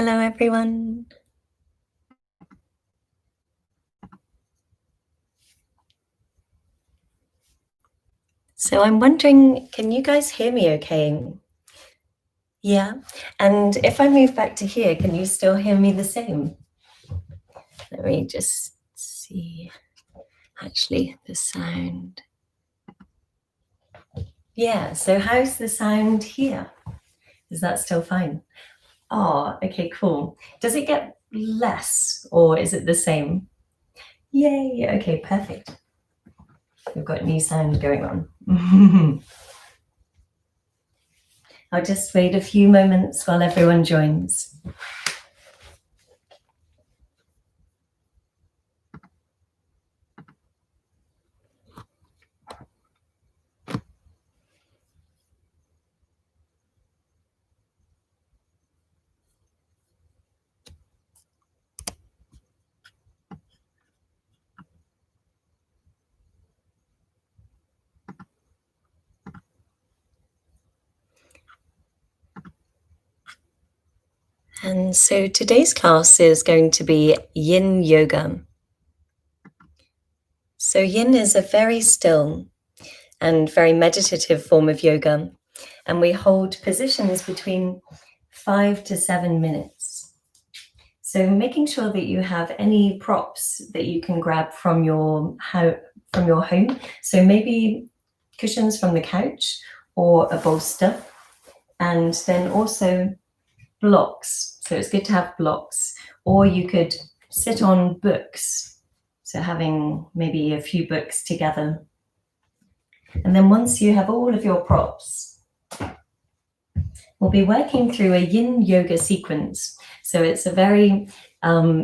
Hello, everyone. So I'm wondering, can you guys hear me okay? Yeah. And if I move back to here, can you still hear me the same? Let me just see. Actually, the sound. Yeah. So how's the sound here? Is that still fine? Oh, okay, cool. Does it get less or is it the same? Yay. Okay, perfect. We've got new sound going on. I'll just wait a few moments while everyone joins. And so today's class is going to be Yin Yoga. So Yin is a very still and very meditative form of yoga, and we hold positions between 5 to 7 minutes. So making sure that you have any props that you can grab from your home. So maybe cushions from the couch or a bolster, and then also blocks. So it's good to have blocks, or you could sit on books. So having maybe a few books together. And then once you have all of your props, we'll be working through a Yin Yoga sequence. So it's a very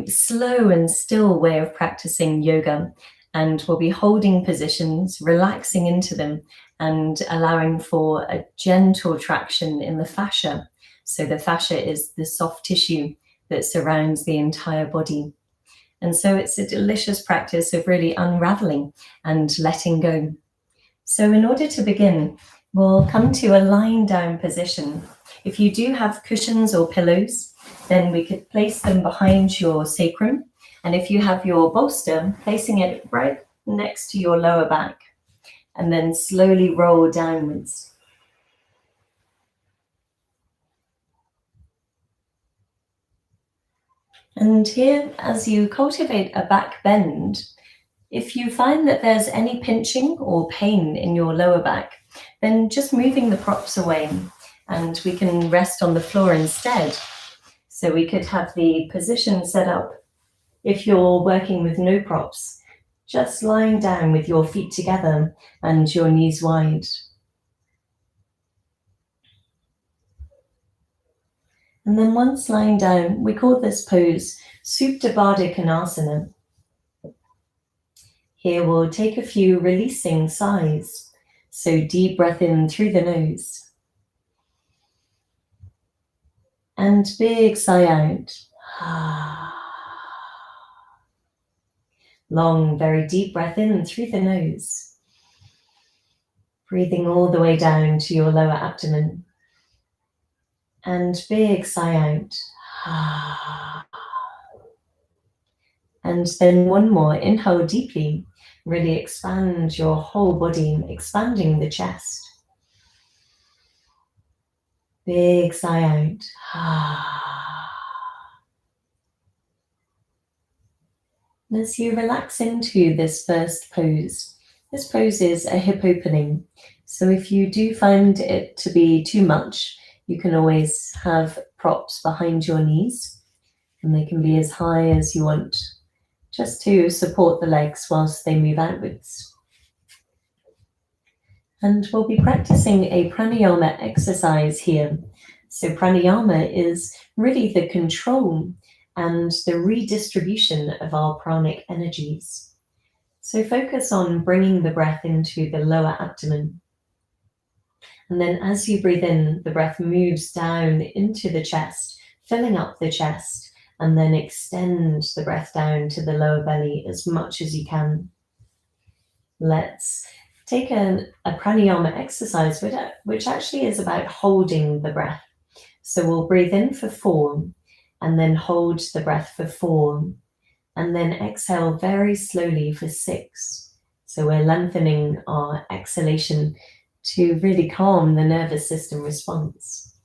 slow and still way of practicing yoga. And we'll be holding positions, relaxing into them, and allowing for a gentle traction in the fascia. So the fascia is the soft tissue that surrounds the entire body. And so it's a delicious practice of really unraveling and letting go. So in order to begin, we'll come to a lying down position. If you do have cushions or pillows, then we could place them behind your sacrum. And if you have your bolster, placing it right next to your lower back, and then slowly roll downwards. And here, as you cultivate a back bend, if you find that there's any pinching or pain in your lower back, then just moving the props away and we can rest on the floor instead. So we could have the position set up, if you're working with no props, just lying down with your feet together and your knees wide. And then once lying down, we call this pose Supta Baddha Konasana. Here we'll take a few releasing sighs. So deep breath in through the nose. And big sigh out. Long, very deep breath in through the nose. Breathing all the way down to your lower abdomen. And big sigh out. And then one more, inhale deeply. Really expand your whole body, expanding the chest. Big sigh out. As you relax into this first pose, this pose is a hip opening. So if you do find it to be too much, you can always have props behind your knees, and they can be as high as you want, just to support the legs whilst they move outwards. And we'll be practicing a pranayama exercise here. So pranayama is really the control and the redistribution of our pranic energies. So focus on bringing the breath into the lower abdomen. And then as you breathe in, the breath moves down into the chest, filling up the chest, and then extend the breath down to the lower belly as much as you can. Let's take a pranayama exercise, which actually is about holding the breath. So we'll breathe in for 4, and then hold the breath for 4, and then exhale very slowly for 6. So we're lengthening our exhalation to really calm the nervous system response.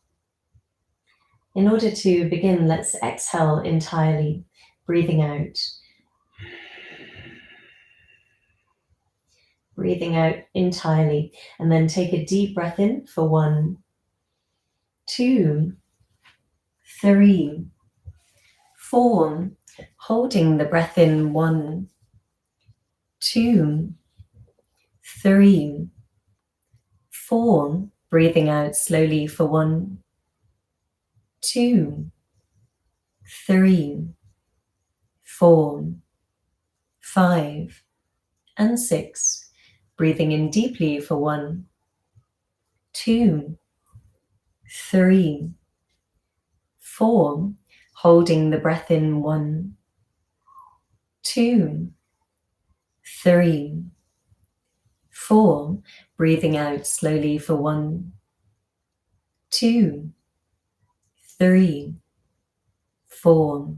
In order to begin, let's exhale entirely, breathing out. Breathing out entirely, and then take a deep breath in for 1, 2, 3, 4. Holding the breath in 1, 2, 3, 4. Breathing out slowly for 1, 2, 3, 4, 5, and 6. Breathing in deeply for 1, 2, 3, 4. Holding the breath in 1, 2, 3, 4. Breathing out slowly for 1, 2, 3, 4,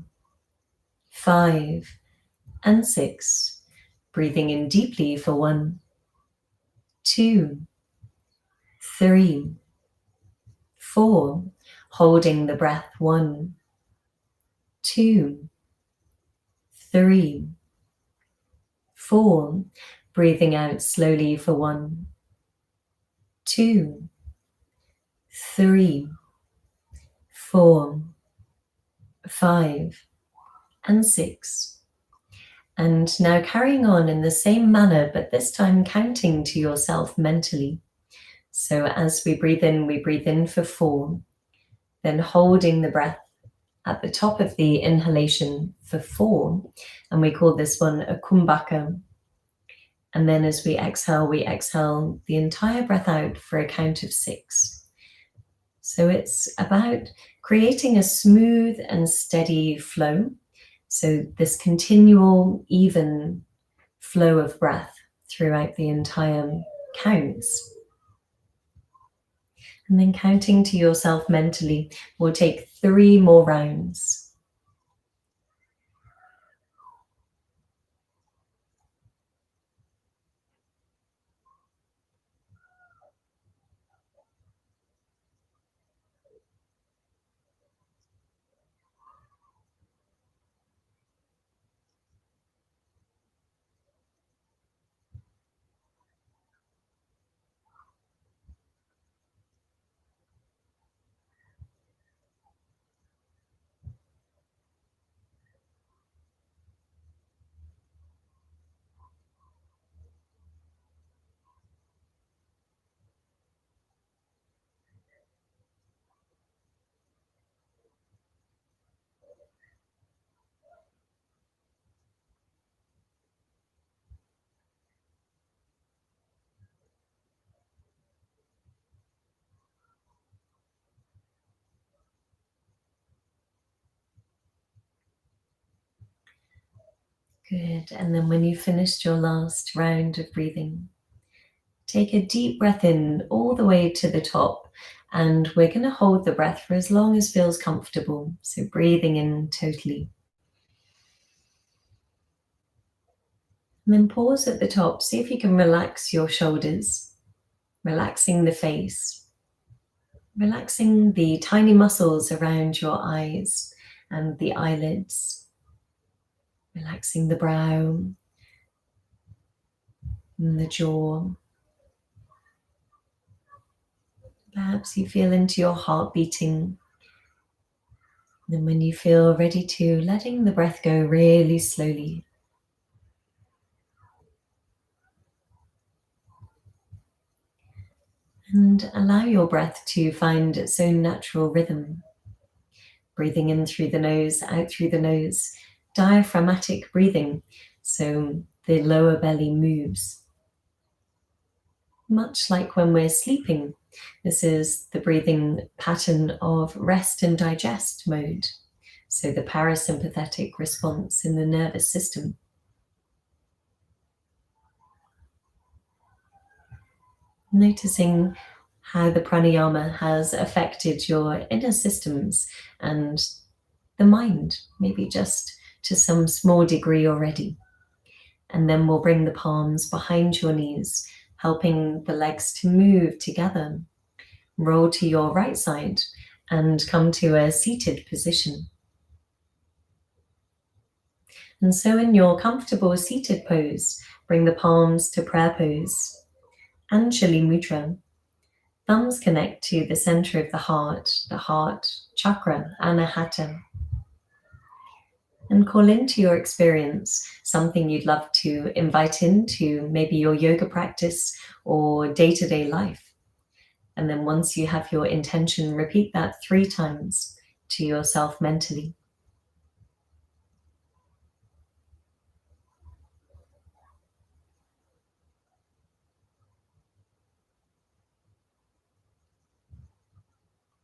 5, and 6. Breathing in deeply for 1, 2, 3, 4. Holding the breath 1, 2, 3, 4. Breathing out slowly for 1, 2, 3, 4, 5, and 6. And now carrying on in the same manner, but this time counting to yourself mentally. So as we breathe in for 4, then holding the breath at the top of the inhalation for 4, and we call this one a kumbhaka. And then as we exhale the entire breath out for a count of 6. So it's about creating a smooth and steady flow. So this continual, even flow of breath throughout the entire counts. And then counting to yourself mentally, we'll take 3 more rounds. Good. And then when you've finished your last round of breathing, take a deep breath in all the way to the top. And we're going to hold the breath for as long as feels comfortable. So breathing in totally. And then pause at the top. See if you can relax your shoulders, relaxing the face, relaxing the tiny muscles around your eyes and the eyelids, relaxing the brow and the jaw. Perhaps you feel into your heart beating. And when you feel ready to, letting the breath go really slowly. And allow your breath to find its own natural rhythm. Breathing in through the nose, out through the nose. Diaphragmatic breathing, so the lower belly moves. Much like when we're sleeping, this is the breathing pattern of rest and digest mode. So the parasympathetic response in the nervous system. Noticing how the pranayama has affected your inner systems and the mind, maybe just to some small degree already. And then we'll bring the palms behind your knees, helping the legs to move together. Roll to your right side and come to a seated position. And so in your comfortable seated pose, bring the palms to prayer pose, Anjali Mudra. Thumbs connect to the center of the heart chakra, Anahata. And call into your experience something you'd love to invite into maybe your yoga practice or day-to-day life. And then once you have your intention, repeat that 3 times to yourself mentally.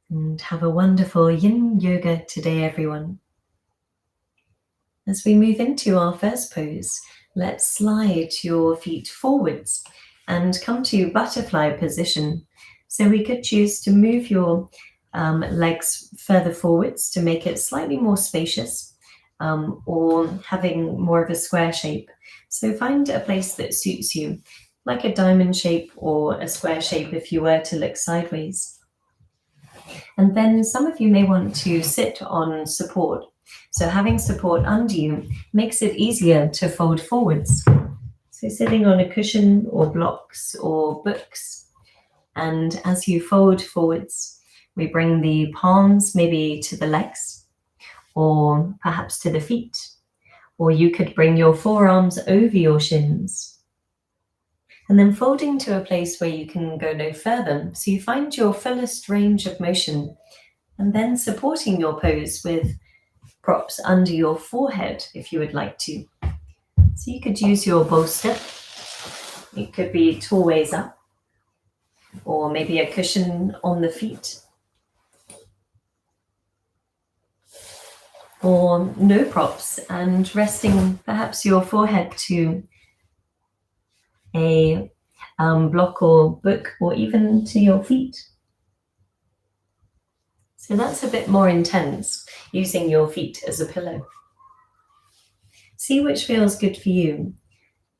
And have a wonderful Yin Yoga today, everyone. As we move into our first pose, let's slide your feet forwards and come to butterfly position. So we could choose to move your legs further forwards to make it slightly more spacious, or having more of a square shape. So find a place that suits you, like a diamond shape or a square shape if you were to look sideways. And then some of you may want to sit on support. So having support under you makes it easier to fold forwards. So sitting on a cushion or blocks or books. And as you fold forwards, we bring the palms maybe to the legs or perhaps to the feet. Or you could bring your forearms over your shins. And then folding to a place where you can go no further. So you find your fullest range of motion. And then supporting your pose with props under your forehead if you would like to. So you could use your bolster. It could be tall ways up, or maybe a cushion on the feet, or no props and resting perhaps your forehead to a block or book, or even to your feet. So that's a bit more intense, using your feet as a pillow. See which feels good for you.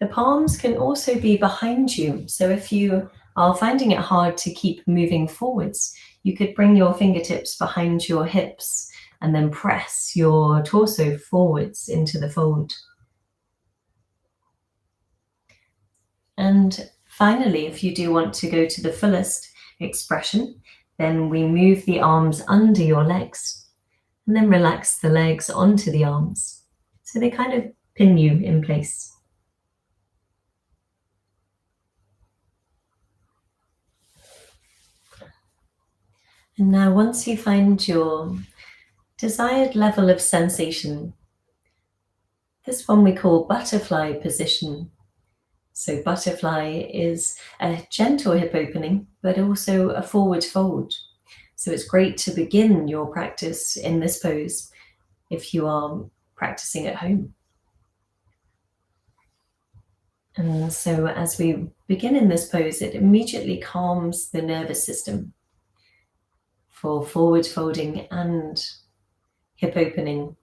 The palms can also be behind you. So if you are finding it hard to keep moving forwards, you could bring your fingertips behind your hips and then press your torso forwards into the fold. And finally, if you do want to go to the fullest expression, then we move the arms under your legs and then relax the legs onto the arms. So they kind of pin you in place. And now once you find your desired level of sensation, this one we call butterfly position. So butterfly is a gentle hip opening, but also a forward fold. So it's great to begin your practice in this pose if you are practicing at home. And so as we begin in this pose, it immediately calms the nervous system. For forward folding and hip opening,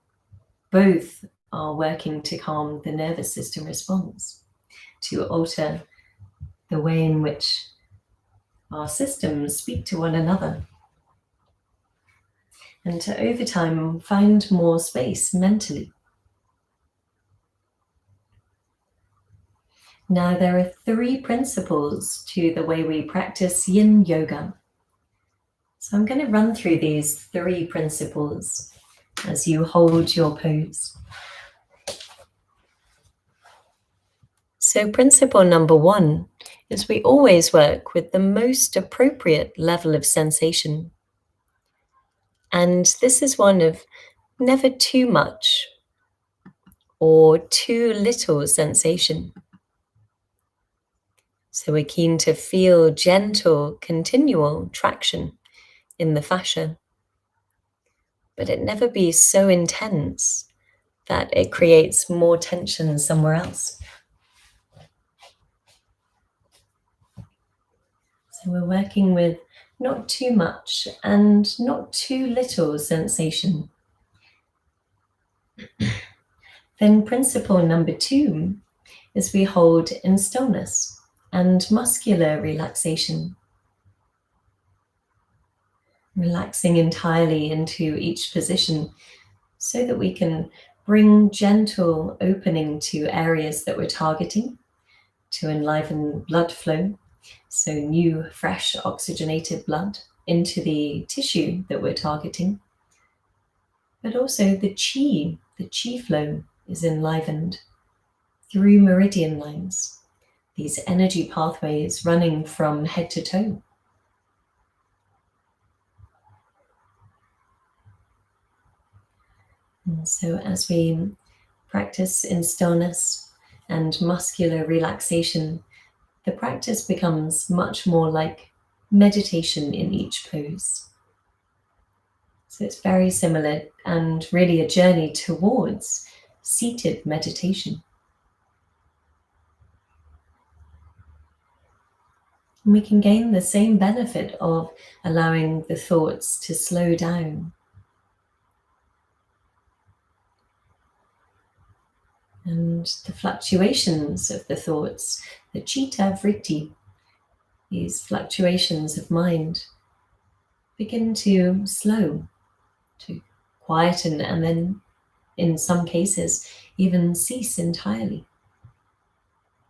both are working to calm the nervous system response, to alter the way in which our systems speak to one another, and to over time find more space mentally. Now there are 3 principles to the way we practice Yin Yoga. So I'm going to run through these 3 principles as you hold your pose. So principle number 1 is we always work with the most appropriate level of sensation. And this is one of never too much or too little sensation. So we're keen to feel gentle, continual traction in the fascia, but it never be so intense that it creates more tension somewhere else. So we're working with not too much and not too little sensation. Then principle number 2 is we hold in stillness and muscular relaxation. Relaxing entirely into each position so that we can bring gentle opening to areas that we're targeting to enliven blood flow. So new, fresh, oxygenated blood into the tissue that we're targeting. But also the chi flow is enlivened through meridian lines, these energy pathways running from head to toe. And so as we practice in stillness and muscular relaxation, the practice becomes much more like meditation in each pose. So it's very similar and really a journey towards seated meditation. And we can gain the same benefit of allowing the thoughts to slow down. And the fluctuations of the thoughts, the citta vritti, these fluctuations of mind, begin to slow, to quieten, and then in some cases even cease entirely.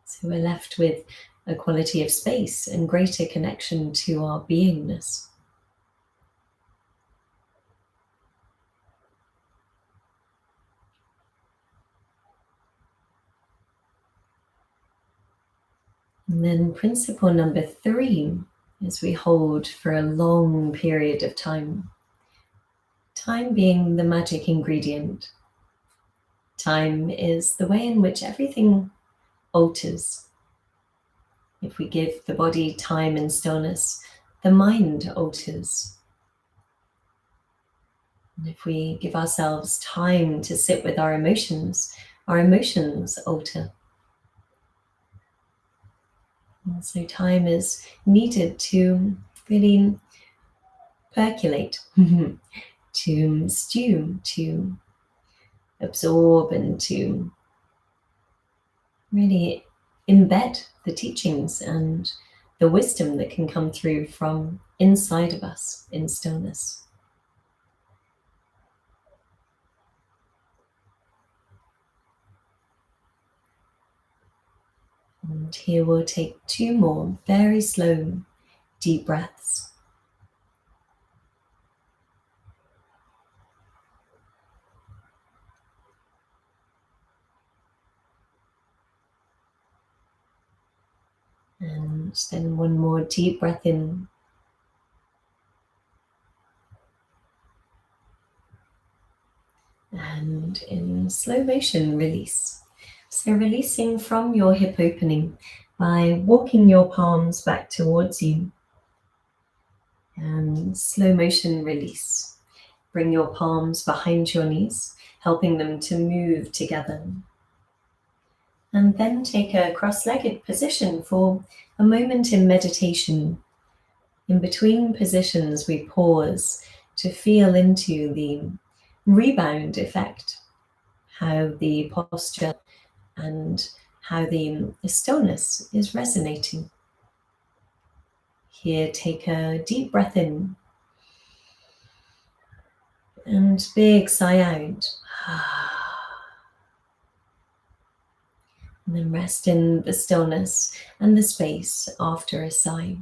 So we're left with a quality of space and greater connection to our beingness. And then principle number 3 is we hold for a long period of time. Time being the magic ingredient. Time is the way in which everything alters. If we give the body time and stillness, the mind alters. And if we give ourselves time to sit with our emotions alter. And so time is needed to really percolate, to stew, to absorb, and to really embed the teachings and the wisdom that can come through from inside of us in stillness. And here we'll take 2 more very slow, deep breaths. And then 1 more deep breath in. And in slow motion, release. So releasing from your hip opening by walking your palms back towards you. And slow motion release. Bring your palms behind your knees, helping them to move together. And then take a cross-legged position for a moment in meditation. In between positions, we pause to feel into the rebound effect, how the posture and how the stillness is resonating. Here, take a deep breath in and big sigh out. And then rest in the stillness and the space after a sigh.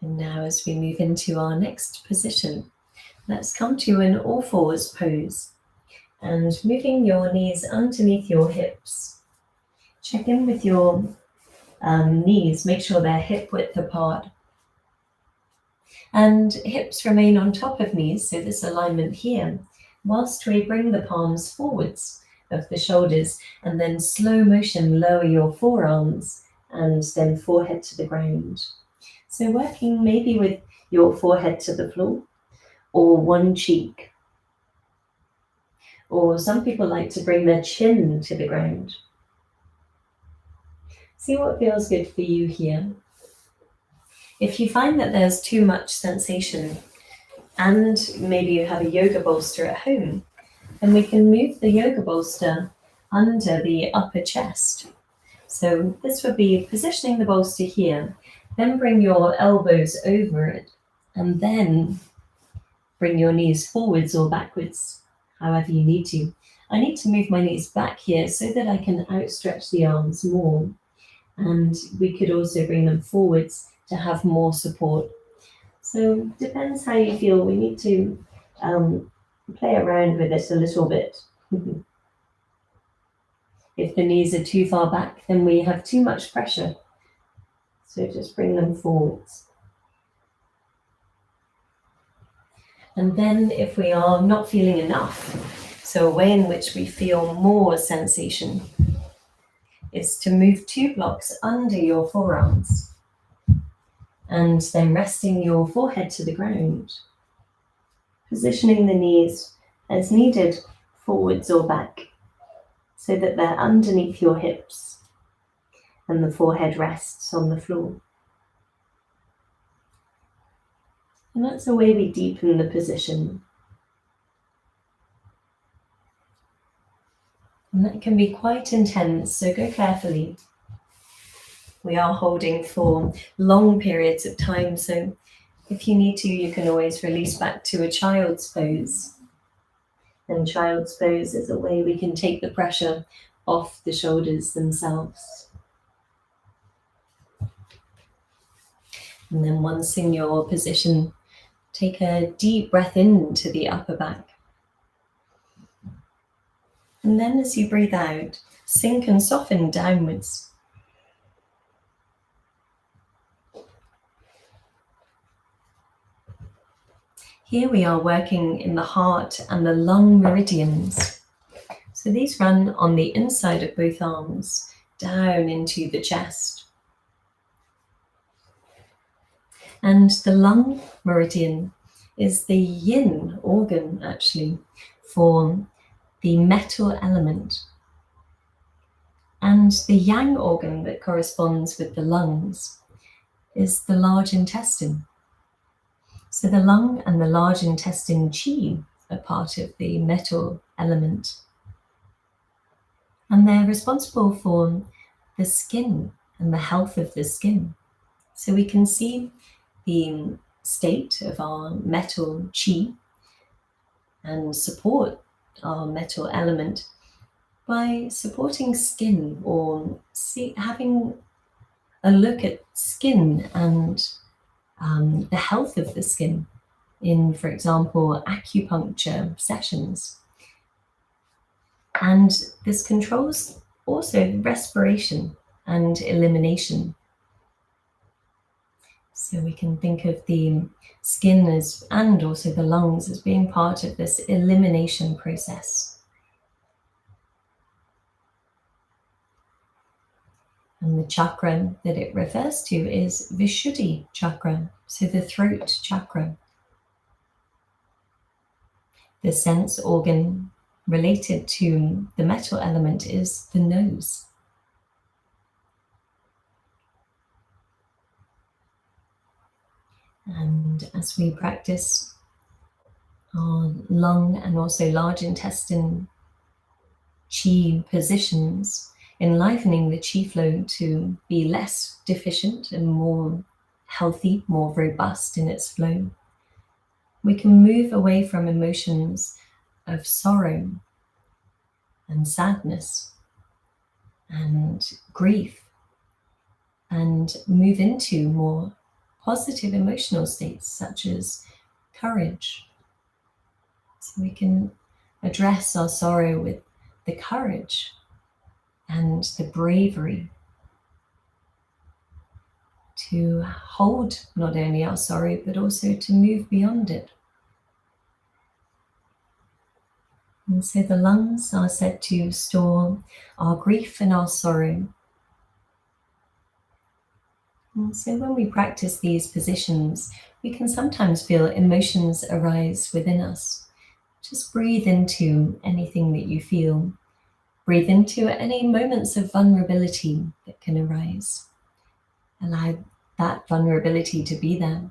And now as we move into our next position, let's come to an all fours pose. And moving your knees underneath your hips. Check in with your knees, make sure they're hip width apart. And hips remain on top of knees, so this alignment here, whilst we bring the palms forwards of the shoulders and then slow motion lower your forearms and then forehead to the ground. So working maybe with your forehead to the floor or one cheek. Or some people like to bring their chin to the ground. See what feels good for you here. If you find that there's too much sensation, and maybe you have a yoga bolster at home, then we can move the yoga bolster under the upper chest. So this would be positioning the bolster here, then bring your elbows over it, and then bring your knees forwards or backwards, however you need to. I need to move my knees back here so that I can outstretch the arms more. And we could also bring them forwards to have more support. So depends how you feel. We need to play around with it a little bit. If the knees are too far back, then we have too much pressure. So just bring them forwards. And then if we are not feeling enough, so a way in which we feel more sensation is to move 2 blocks under your forearms and then resting your forehead to the ground, positioning the knees as needed forwards or back so that they're underneath your hips and the forehead rests on the floor. And that's the way we deepen the position. And that can be quite intense, so go carefully. We are holding for long periods of time, so if you need to, you can always release back to a child's pose. And child's pose is a way we can take the pressure off the shoulders themselves. And then once in your position, take a deep breath into the upper back. And then as you breathe out, sink and soften downwards. Here we are working in the heart and the lung meridians. So these run on the inside of both arms, down into the chest. And the lung meridian is the yin organ, actually, for the metal element. And the yang organ that corresponds with the lungs is the large intestine. So the lung and the large intestine qi are part of the metal element. And they're responsible for the skin and the health of the skin. So we can see the state of our metal qi and support our metal element by supporting skin or having a look at skin and the health of the skin in, for example, acupuncture sessions. And this controls also respiration and elimination. So we can think of the skin as, and also the lungs as being part of this elimination process. And the chakra that it refers to is Vishuddhi chakra, so the throat chakra. The sense organ related to the metal element is the nose. And as we practice our lung and also large intestine qi positions, enlivening the qi flow to be less deficient and more healthy, more robust in its flow, we can move away from emotions of sorrow and sadness and grief and move into more positive emotional states such as courage. So we can address our sorrow with the courage and the bravery to hold not only our sorrow but also to move beyond it. And so the lungs are said to store our grief and our sorrow. And so when we practice these positions, we can sometimes feel emotions arise within us. Just breathe into anything that you feel. Breathe into any moments of vulnerability that can arise. Allow that vulnerability to be there.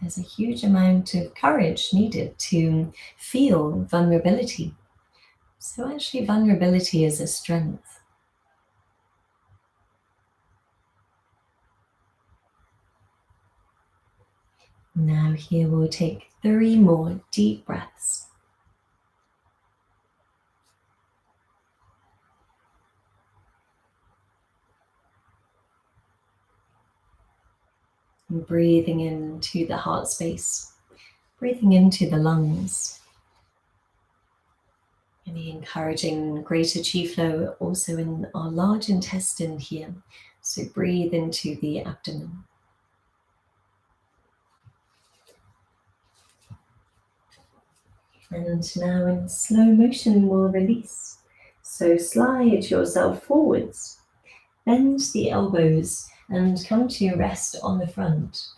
There's a huge amount of courage needed to feel vulnerability. So actually, vulnerability is a strength. Now here we'll take 3 more deep breaths. And breathing into the heart space, breathing into the lungs. Any encouraging greater chi flow also in our large intestine here. So breathe into the abdomen. And now in slow motion we'll release. So slide yourself forwards, bend the elbows and come to rest on the front.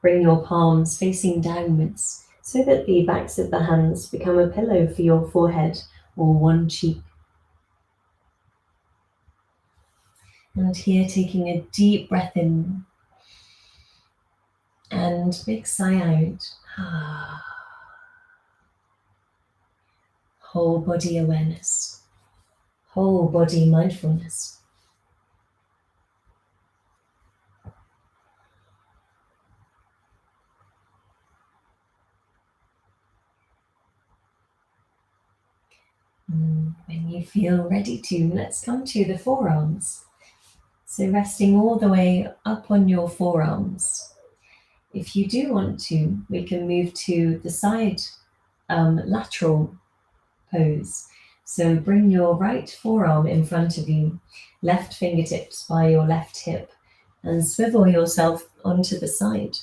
Bring your palms facing downwards so that the backs of the hands become a pillow for your forehead or one cheek. And here taking a deep breath in and big sigh out. Whole body awareness, whole body mindfulness. When you feel ready to, let's come to the forearms. So resting all the way up on your forearms. If you do want to, we can move to the side lateral pose. So bring your right forearm in front of you, left fingertips by your left hip, and swivel yourself onto the side.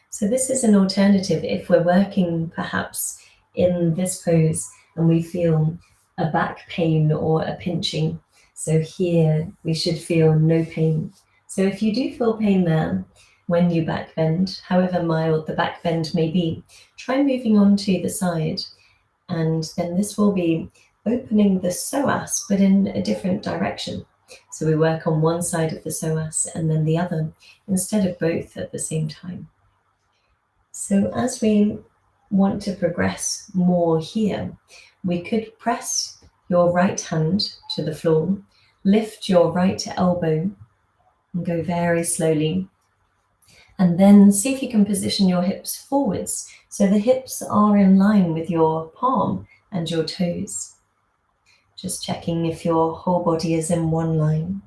So this is an alternative if we're working perhaps in this pose and we feel a back pain or a pinching. So here we should feel no pain. So if you do feel pain there when you back bend, however mild the back bend may be, try moving on to the side. And then this will be opening the psoas, but in a different direction. So we work on one side of the psoas and then the other, instead of both at the same time. So as we want to progress more here, we could press your right hand to the floor, lift your right elbow and go very slowly. And then see if you can position your hips forwards so the hips are in line with your palm and your toes. Just checking if your whole body is in one line.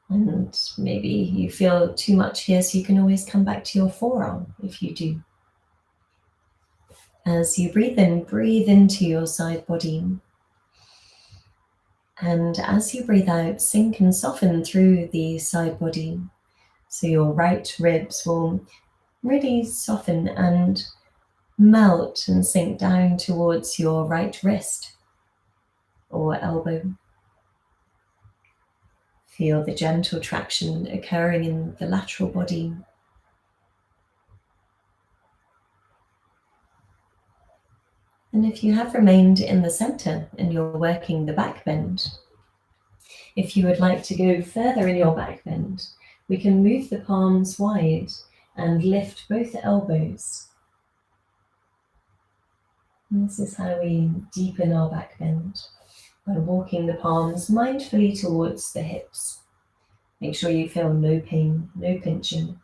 And maybe you feel too much here, so you can always come back to your forearm if you do. As you breathe in, breathe into your side body. And as you breathe out, sink and soften through the side body. So your right ribs will really soften and melt and sink down towards your right wrist or elbow. Feel the gentle traction occurring in the lateral body. And if you have remained in the center and you're working the back bend, if you would like to go further in your back bend, we can move the palms wide and lift both elbows. And this is how we deepen our back bend, by walking the palms mindfully towards the hips. Make sure you feel no pain, no pinching.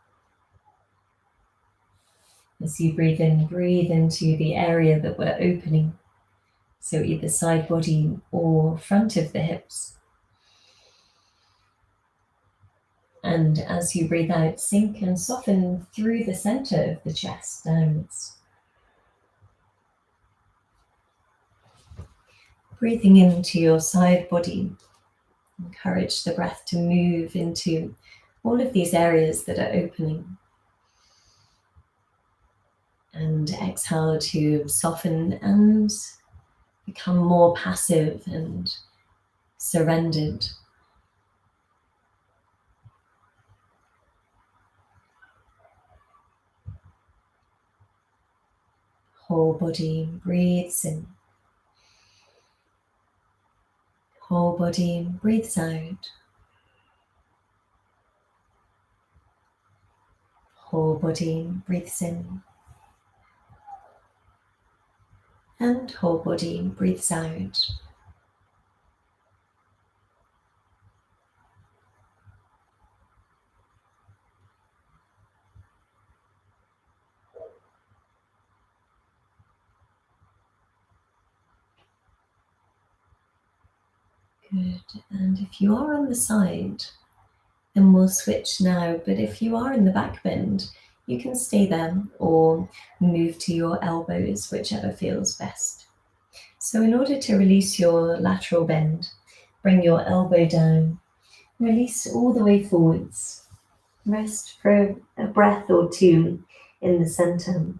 As you breathe in, breathe into the area that we're opening. So either side body or front of the hips. And as you breathe out, sink and soften through the center of the chest downwards. Breathing into your side body. Encourage the breath to move into all of these areas that are opening. And exhale to soften and become more passive and surrendered. Whole body breathes in. Whole body breathes out. Whole body breathes in. And whole body breathes out. Good. And if you are on the side, then we'll switch now. But if you are in the back bend, you can stay there or move to your elbows, whichever feels best. So in order to release your lateral bend, bring your elbow down, release all the way forwards. Rest for a breath or two in the center,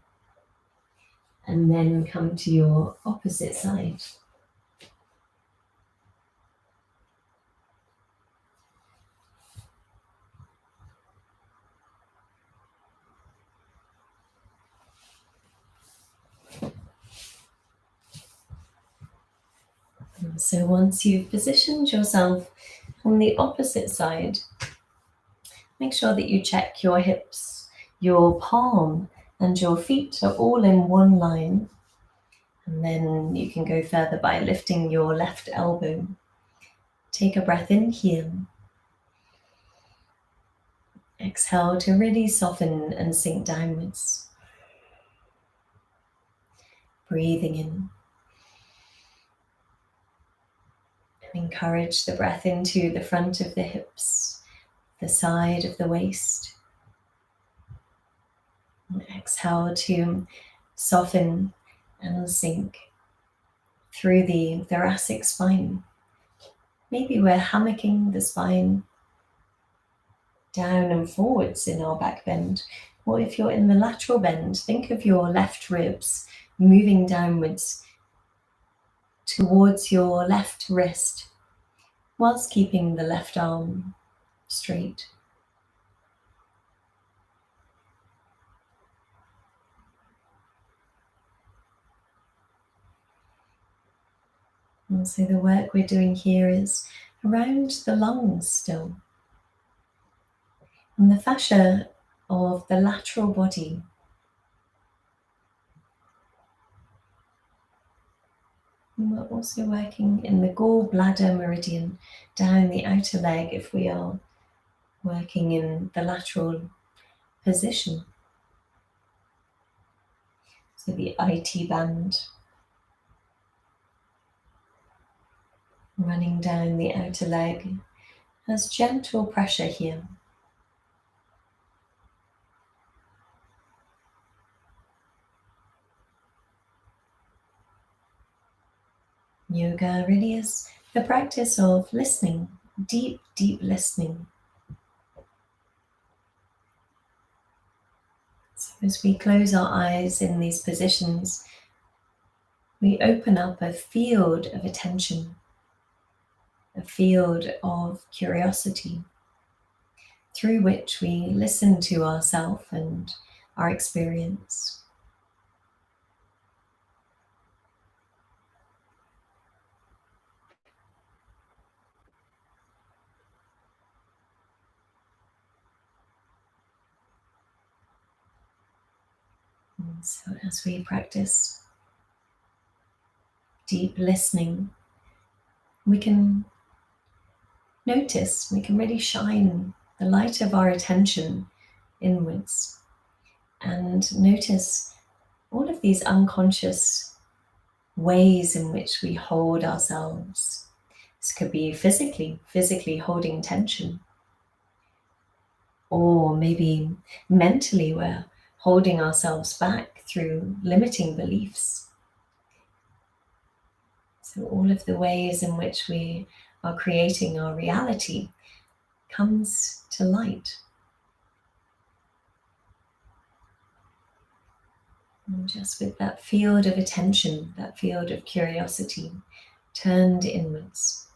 and then come to your opposite side. So once you've positioned yourself on the opposite side, make sure that you check your hips, your palm and your feet are all in one line. And then you can go further by lifting your left elbow. Take a breath in here. Exhale to really soften and sink downwards. Breathing in. Encourage the breath into the front of the hips, the side of the waist. And exhale to soften and sink through the thoracic spine. Maybe we're hammocking the spine down and forwards in our back bend. Or if you're in the lateral bend, think of your left ribs moving downwards towards your left wrist, whilst keeping the left arm straight. And so the work we're doing here is around the lungs still. And the fascia of the lateral body. And we're also working in the gallbladder meridian down the outer leg if we are working in the lateral position. So the IT band running down the outer leg has gentle pressure here. Yoga really is the practice of listening, deep, deep listening. So as we close our eyes in these positions, we open up a field of attention, a field of curiosity, through which we listen to ourselves and our experience. And so as we practice deep listening, we can notice, we can really shine the light of our attention inwards and notice all of these unconscious ways in which we hold ourselves. This could be physically holding tension, or maybe mentally we're holding ourselves back through limiting beliefs. So all of the ways in which we are creating our reality comes to light. And just with that field of attention, that field of curiosity turned inwards.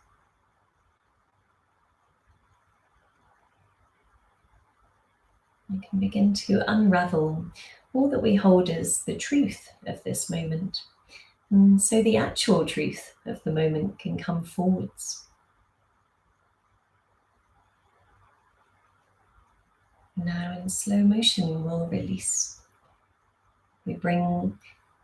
We can begin to unravel all that we hold as the truth of this moment. And so the actual truth of the moment can come forwards. Now in slow motion we'll release. We bring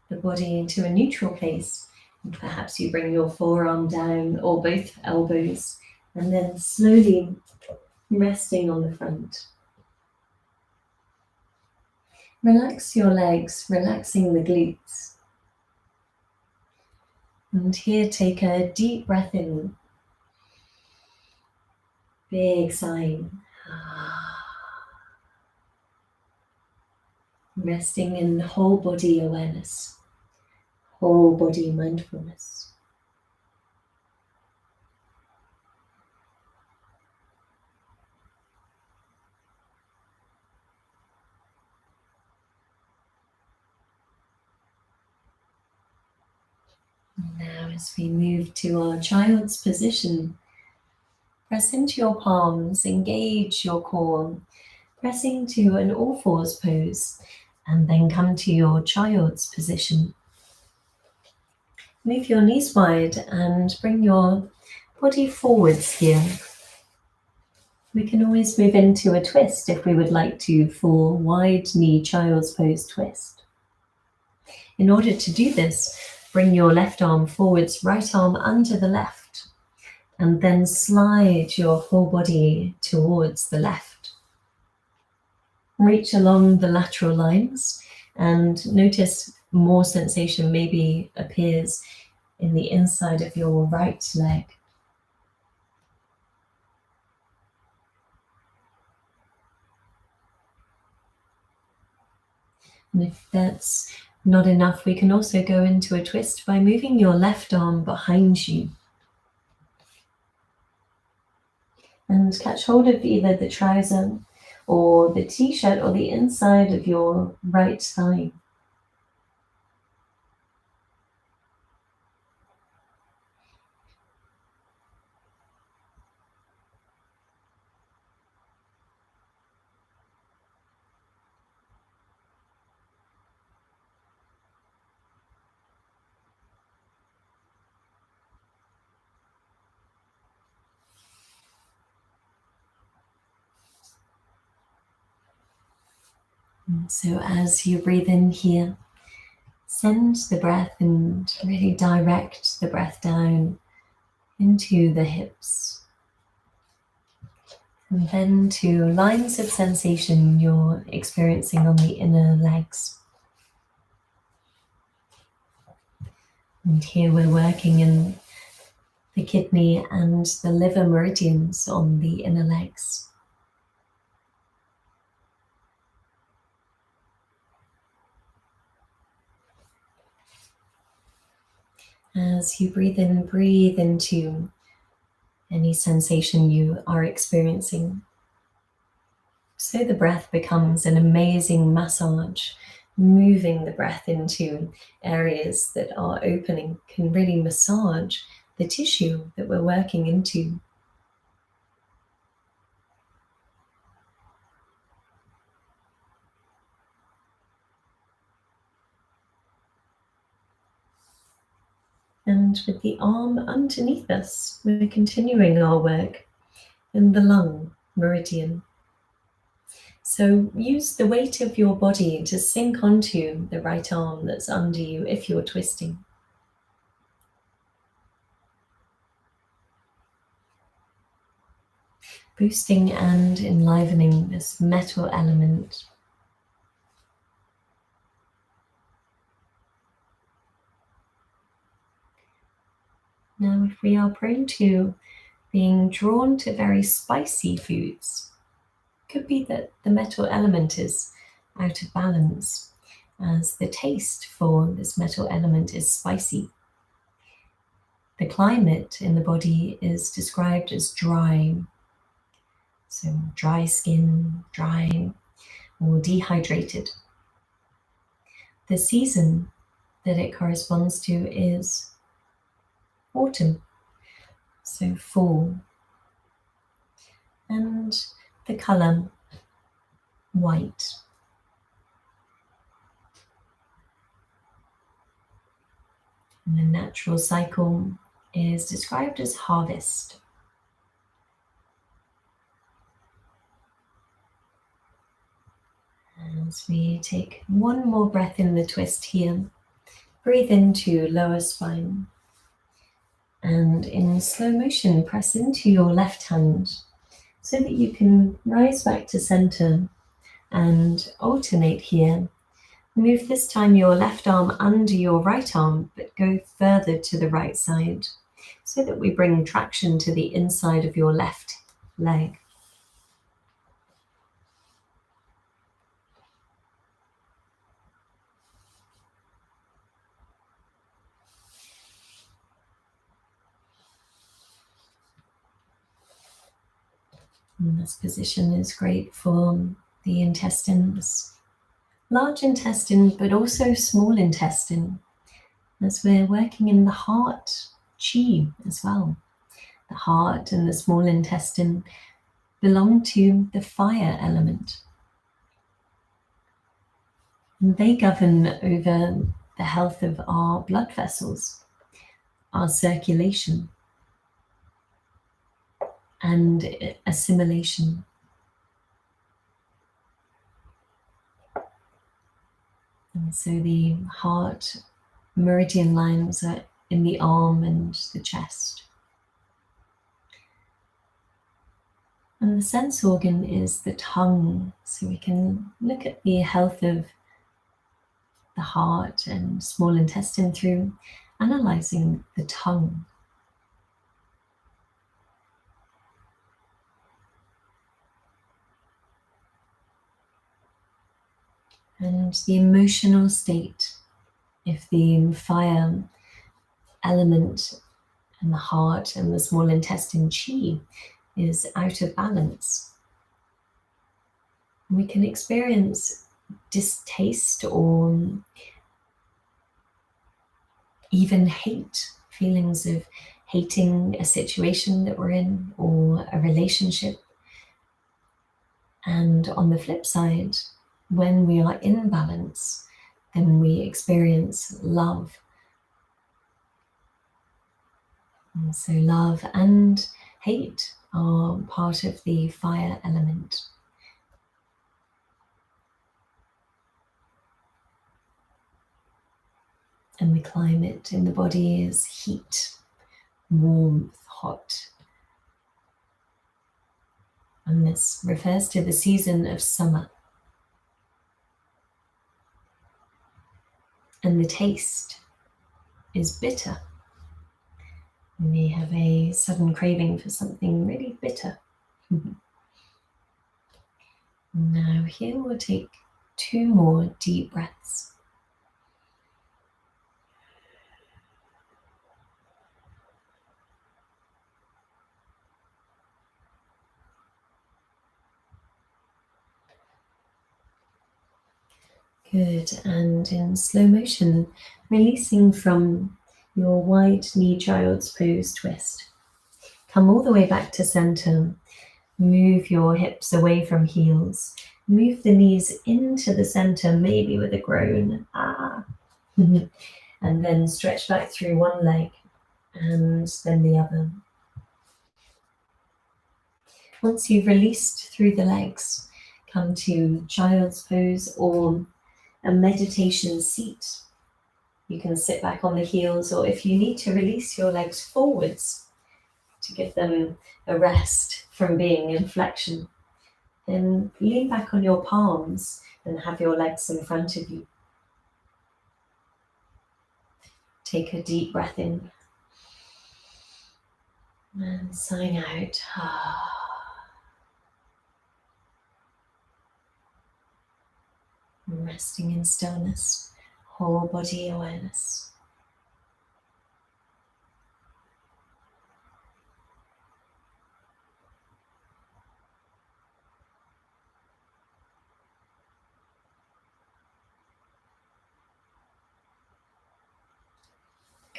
the body into a neutral place, and perhaps you bring your forearm down or both elbows, and then slowly resting on the front. Relax your legs, relaxing the glutes. And here take a deep breath in. Big sigh. Resting in whole body awareness, whole body mindfulness. Now as we move to our child's position, press into your palms, engage your core, pressing to an all-fours pose, and then come to your child's position. Move your knees wide and bring your body forwards here. We can always move into a twist if we would like to, for wide knee child's pose twist. In order to do this, bring your left arm forwards, right arm under the left, and then slide your whole body towards the left. Reach along the lateral lines and notice more sensation maybe appears in the inside of your right leg. And if that's not enough, we can also go into a twist by moving your left arm behind you. And catch hold of either the trouser or the t-shirt or the inside of your right thigh. So as you breathe in here, send the breath and really direct the breath down into the hips. And then to lines of sensation you're experiencing on the inner legs. And here we're working in the kidney and the liver meridians on the inner legs. As you breathe into any sensation you are experiencing. So the breath becomes an amazing massage, moving the breath into areas that are opening, can really massage the tissue that we're working into. And with the arm underneath us, we're continuing our work in the lung meridian. So use the weight of your body to sink onto the right arm that's under you if you're twisting. Boosting and enlivening this metal element. Now, if we are prone to being drawn to very spicy foods, it could be that the metal element is out of balance, as the taste for this metal element is spicy. The climate in the body is described as dry. So dry skin, dry or dehydrated. The season that it corresponds to is autumn, so fall. And the color, white. And the natural cycle is described as harvest. As we take one more breath in the twist here, breathe into lower spine. And in slow motion, press into your left hand so that you can rise back to center and alternate here. Move this time your left arm under your right arm, but go further to the right side so that we bring traction to the inside of your left leg. And this position is great for the intestines, large intestine, but also small intestine, as we're working in the heart chi as well. The heart and the small intestine belong to the fire element. And they govern over the health of our blood vessels, our circulation, and assimilation. And so the heart meridian lines are in the arm and the chest. And the sense organ is the tongue, so we can look at the health of the heart and small intestine through analyzing the tongue. And the emotional state, if the fire element and the heart and the small intestine chi is out of balance, we can experience distaste or even hate, feelings of hating a situation that we're in or a relationship. And on the flip side, when we are in balance, then we experience love. And so love and hate are part of the fire element. And the climate in the body is heat, warmth, hot. And this refers to the season of summer. And the taste is bitter. We may have a sudden craving for something really bitter. Now here we'll take 2 more deep breaths. Good, and in slow motion, releasing from your wide knee child's pose twist. Come all the way back to center. Move your hips away from heels. Move the knees into the center, maybe with a groan. And then stretch back through one leg and then the other. Once you've released through the legs, come to child's pose or a meditation seat. You can sit back on the heels, or if you need to release your legs forwards to give them a rest from being in flexion, then lean back on your palms and have your legs in front of you. Take a deep breath in and sighing out. Resting in stillness, whole body awareness.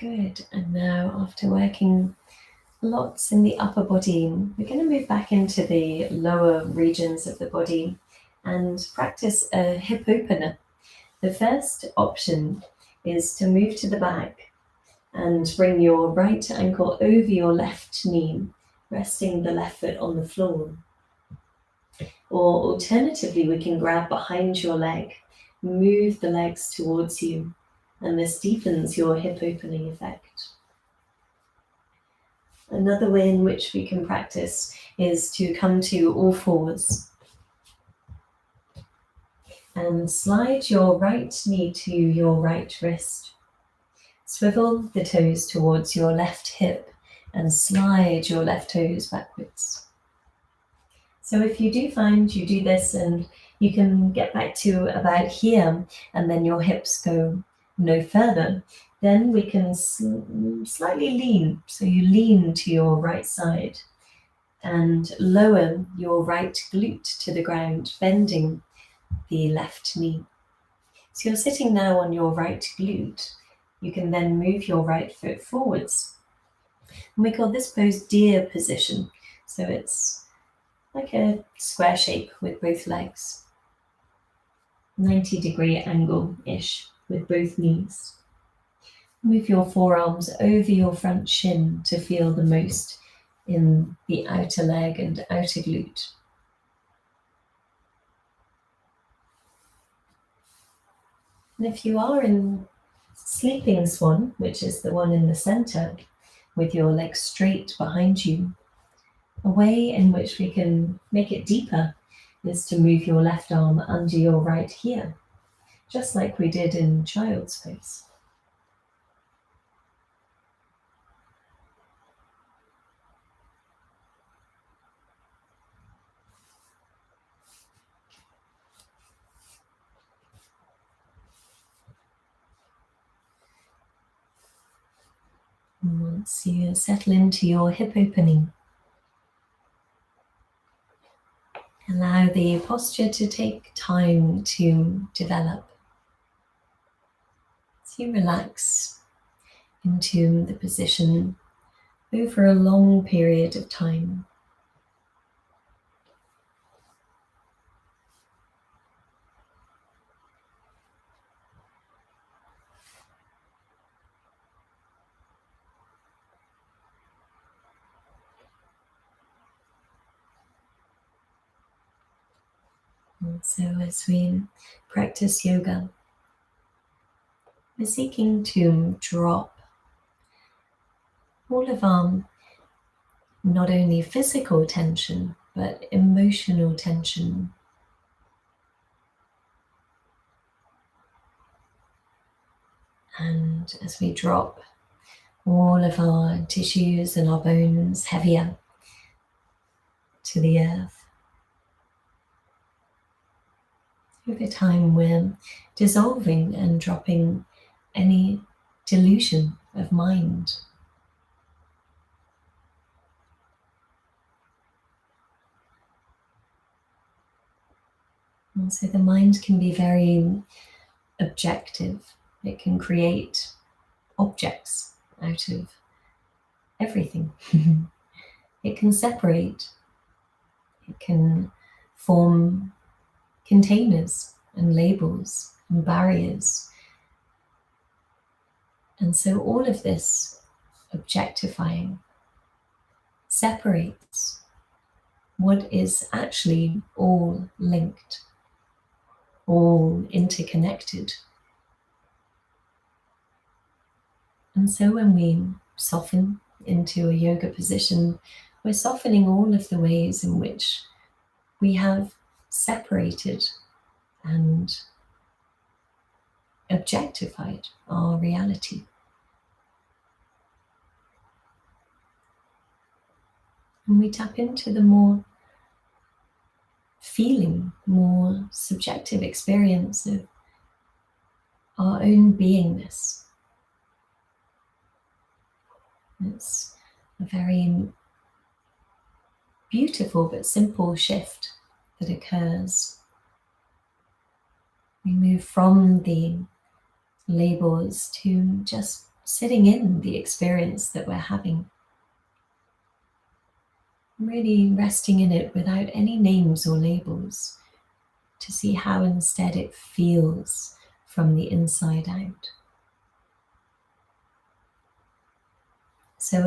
Good, and now after working lots in the upper body, we're going to move back into the lower regions of the body and practice a hip opener. The first option is to move to the back And bring your right ankle over your left knee, resting the left foot on the floor. Or alternatively, we can grab behind your leg, move the legs towards you, and this deepens your hip opening effect. Another way in which we can practice is to come to all fours and slide your right knee to your right wrist. Swivel the toes towards your left hip and slide your left toes backwards. So if you do find you do this and you can get back to about here and then your hips go no further, then we can slightly lean. So you lean to your right side and lower your right glute to the ground, bending the left knee. So you're sitting now on your right glute. You can then move your right foot forwards. And we call this pose deer position. So it's like a square shape with both legs. 90-degree angle-ish with both knees. Move your forearms over your front shin to feel the most in the outer leg and outer glute. And if you are in sleeping swan, which is the one in the center, with your legs straight behind you, a way in which we can make it deeper is to move your left arm under your right here, just like we did in child's pose. And once you settle into your hip opening, allow the posture to take time to develop. So you relax into the position over a long period of time. And so as we practice yoga, we're seeking to drop all of our not only physical tension, but emotional tension. And as we drop all of our tissues and our bones heavier to the earth, over time we're dissolving and dropping any delusion of mind. And so the mind can be very objective. It can create objects out of everything. It can separate. It can form containers and labels and barriers. And so all of this objectifying separates what is actually all linked, all interconnected. And so when we soften into a yoga position, we're softening all of the ways in which we have separated and objectified our reality. And we tap into the more feeling, more subjective experience of our own beingness. It's a very beautiful but simple shift that occurs. We move from the labels to just sitting in the experience that we're having. Really resting in it without any names or labels, to see how instead it feels from the inside out. So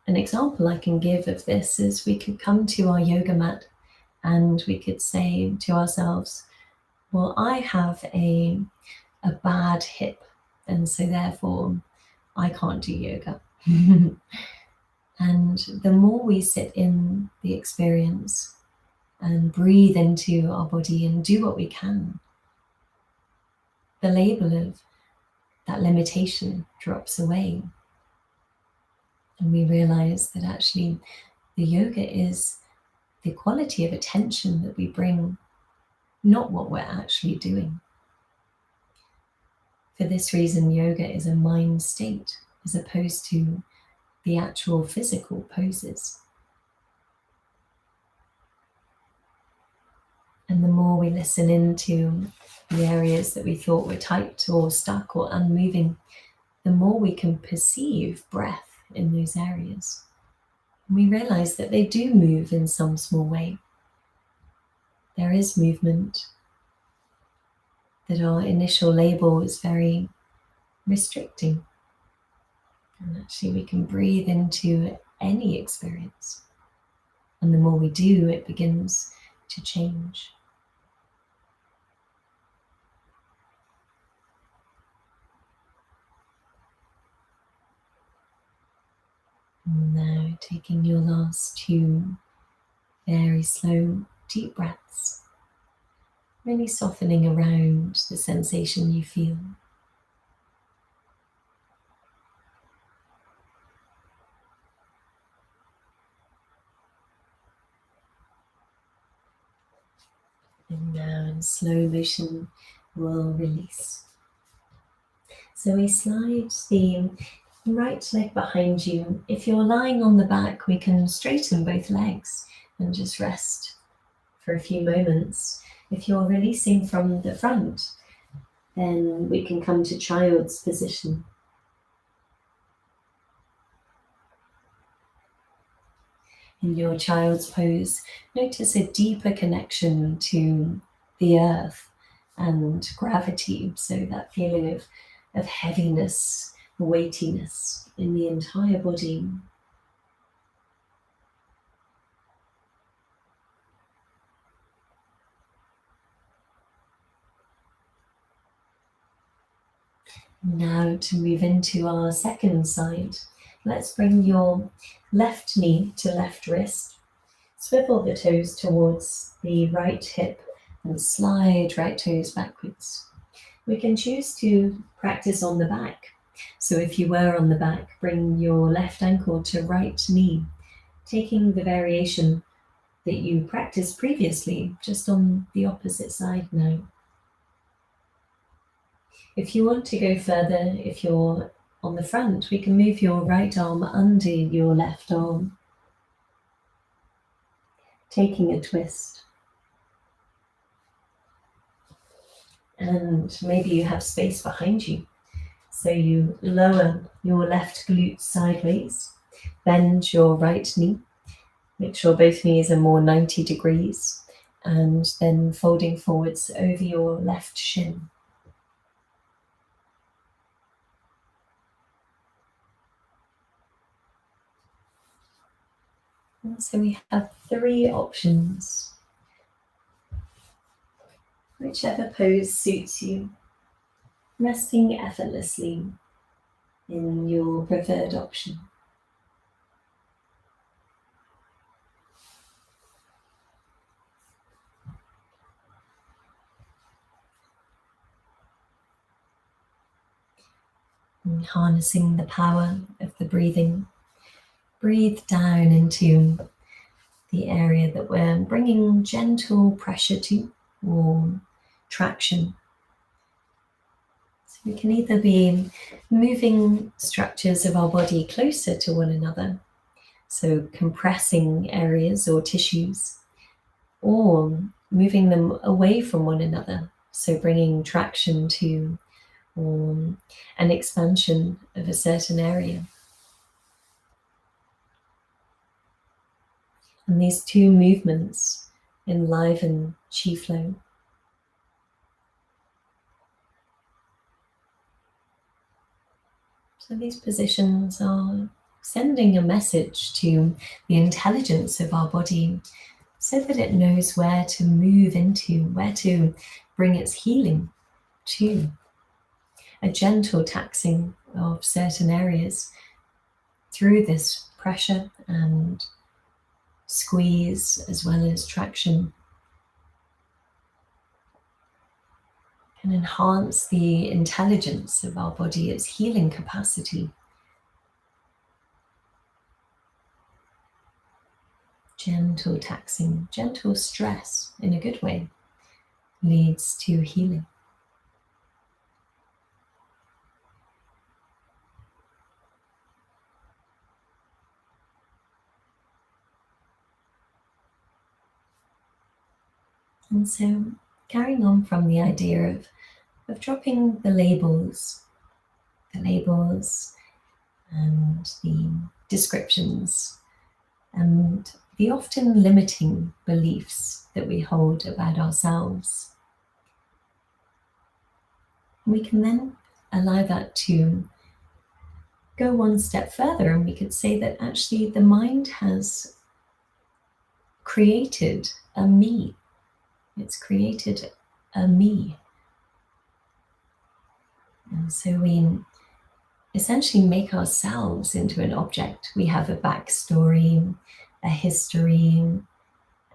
an example I can give of this is we could come to our yoga mat and we could say to ourselves, well, I have a bad hip, and so therefore I can't do yoga. And the more we sit in the experience and breathe into our body and do what we can, the label of that limitation drops away. And we realize that actually the yoga is the quality of attention that we bring, not what we're actually doing. For this reason, yoga is a mind state as opposed to the actual physical poses. And the more we listen into the areas that we thought were tight or stuck or unmoving, the more we can perceive breath in those areas. And we realize that they do move in some small way. There is movement, that our initial label is very restricting. And actually we can breathe into any experience. And the more we do, it begins to change. And now taking your last 2 very slow, deep breaths, really softening around the sensation you feel. And now in slow motion, we'll release. So we slide the right leg behind you. If you're lying on the back, we can straighten both legs and just rest for a few moments. If you're releasing from the front, then we can come to child's position. In your child's pose, notice a deeper connection to the earth and gravity, so that feeling of heaviness, weightiness in the entire body. Now to move into our second side, let's bring your left knee to left wrist, swivel the toes towards the right hip and slide right toes backwards. We can choose to practice on the back. So if you were on the back, bring your left ankle to right knee, taking the variation that you practiced previously, just on the opposite side now. If you want to go further, if you're on the front, we can move your right arm under your left arm, taking a twist. And maybe you have space behind you. So you lower your left glute sideways, bend your right knee, make sure both knees are more 90 degrees, and then folding forwards over your left shin. And so we have 3 options. Whichever pose suits you, resting effortlessly in your preferred option. And harnessing the power of the breathing, breathe down into the area that we're bringing gentle pressure to or traction. So we can either be moving structures of our body closer to one another, so compressing areas or tissues, or moving them away from one another, so bringing traction to an expansion of a certain area. And these 2 movements enliven chi flow. So these positions are sending a message to the intelligence of our body so that it knows where to move into, where to bring its healing to. A gentle taxing of certain areas through this pressure and squeeze as well as traction can enhance the intelligence of our body, its healing capacity. Gentle taxing, gentle stress in a good way leads to healing. And so carrying on from the idea of dropping the labels and the descriptions and the often limiting beliefs that we hold about ourselves. We can then allow that to go one step further, and we could say that actually the mind has created a me. It's created a me. And so we essentially make ourselves into an object. We have a backstory, a history,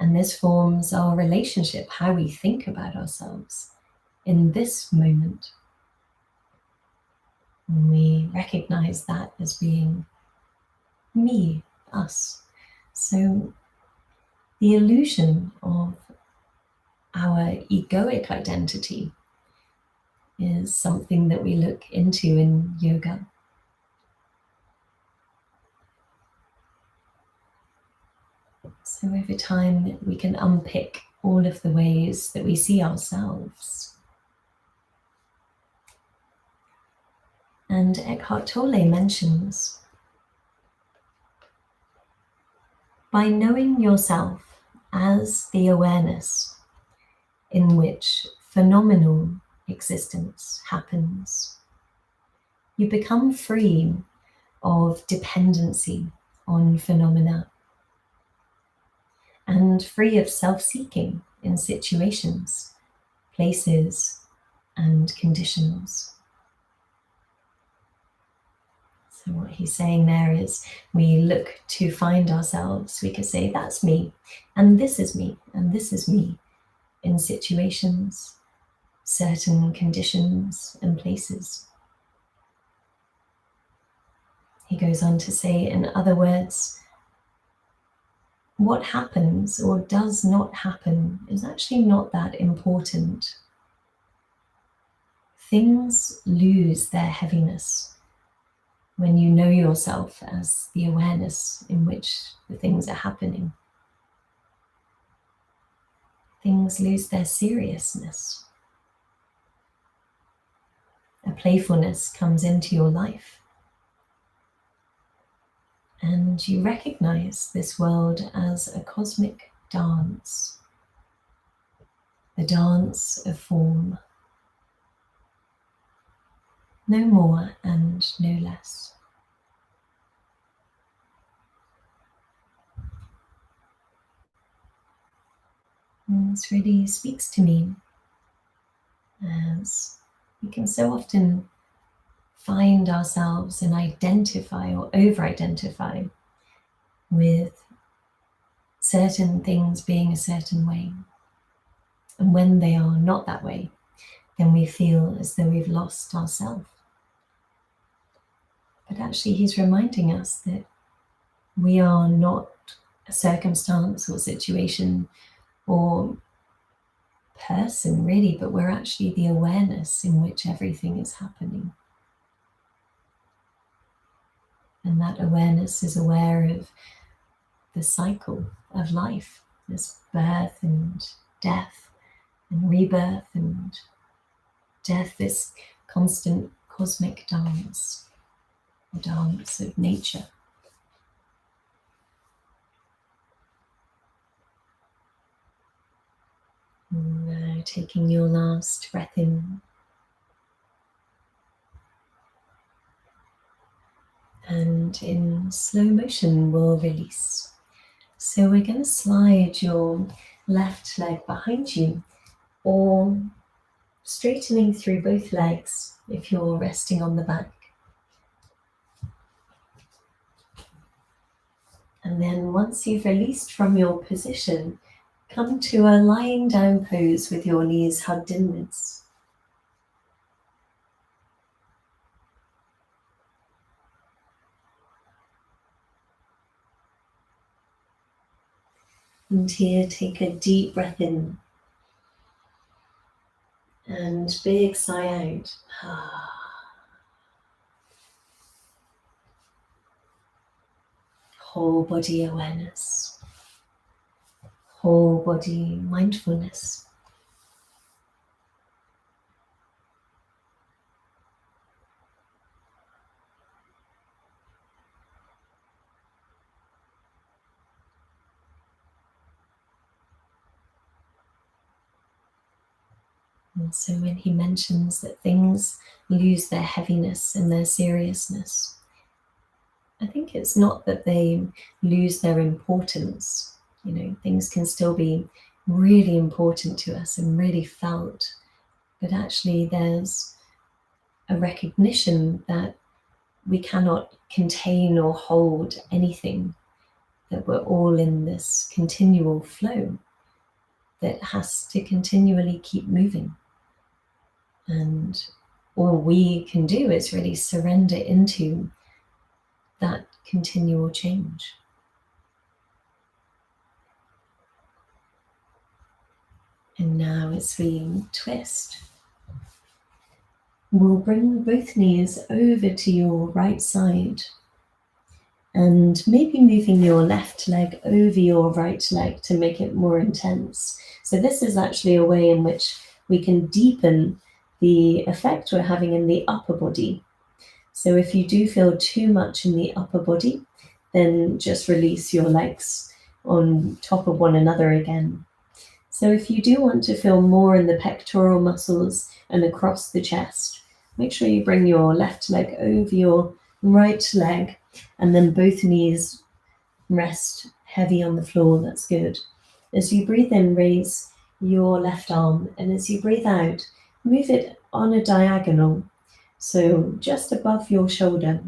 and this forms our relationship, how we think about ourselves in this moment. And we recognize that as being me, us. So the illusion of our egoic identity is something that we look into in yoga. So over time, we can unpick all of the ways that we see ourselves. And Eckhart Tolle mentions, by knowing yourself as the awareness in which phenomenal existence happens, you become free of dependency on phenomena and free of self-seeking in situations, places, and conditions. So what he's saying there is we look to find ourselves. We could say, that's me, and this is me, and this is me in situations, certain conditions and places. He goes on to say, in other words, what happens or does not happen is actually not that important. Things lose their heaviness when you know yourself as the awareness in which the things are happening. Things lose their seriousness. A playfulness comes into your life. And you recognize this world as a cosmic dance, the dance of form, no more and no less. And this really speaks to me, as we can so often find ourselves and identify or over-identify with certain things being a certain way. And when they are not that way, then we feel as though we've lost ourselves. But actually he's reminding us that we are not a circumstance or situation or person really, but we're actually the awareness in which everything is happening. And that awareness is aware of the cycle of life, this birth and death and rebirth and death, this constant cosmic dance, the dance of nature. And now taking your last breath in And in slow motion, we'll release. So we're going to slide your left leg behind you, or straightening through both legs if you're resting on the back. And then once you've released from your position, come to a lying down pose with your knees hugged inwards. And here, take a deep breath in and big sigh out. Whole body awareness, whole body mindfulness. And so when he mentions that things lose their heaviness and their seriousness, I think it's not that they lose their importance. You know, things can still be really important to us and really felt, but actually there's a recognition that we cannot contain or hold anything, that we're all in this continual flow that has to continually keep moving. And all we can do is really surrender into that continual change. And now as we twist, we'll bring both knees over to your right side and maybe moving your left leg over your right leg to make it more intense. So this is actually a way in which we can deepen the effect we're having in the upper body. So if you do feel too much in the upper body, then just release your legs on top of one another again. So if you do want to feel more in the pectoral muscles and across the chest, make sure you bring your left leg over your right leg and then both knees rest heavy on the floor. That's good. As you breathe in, raise your left arm, and as you breathe out, move it on a diagonal, so just above your shoulder.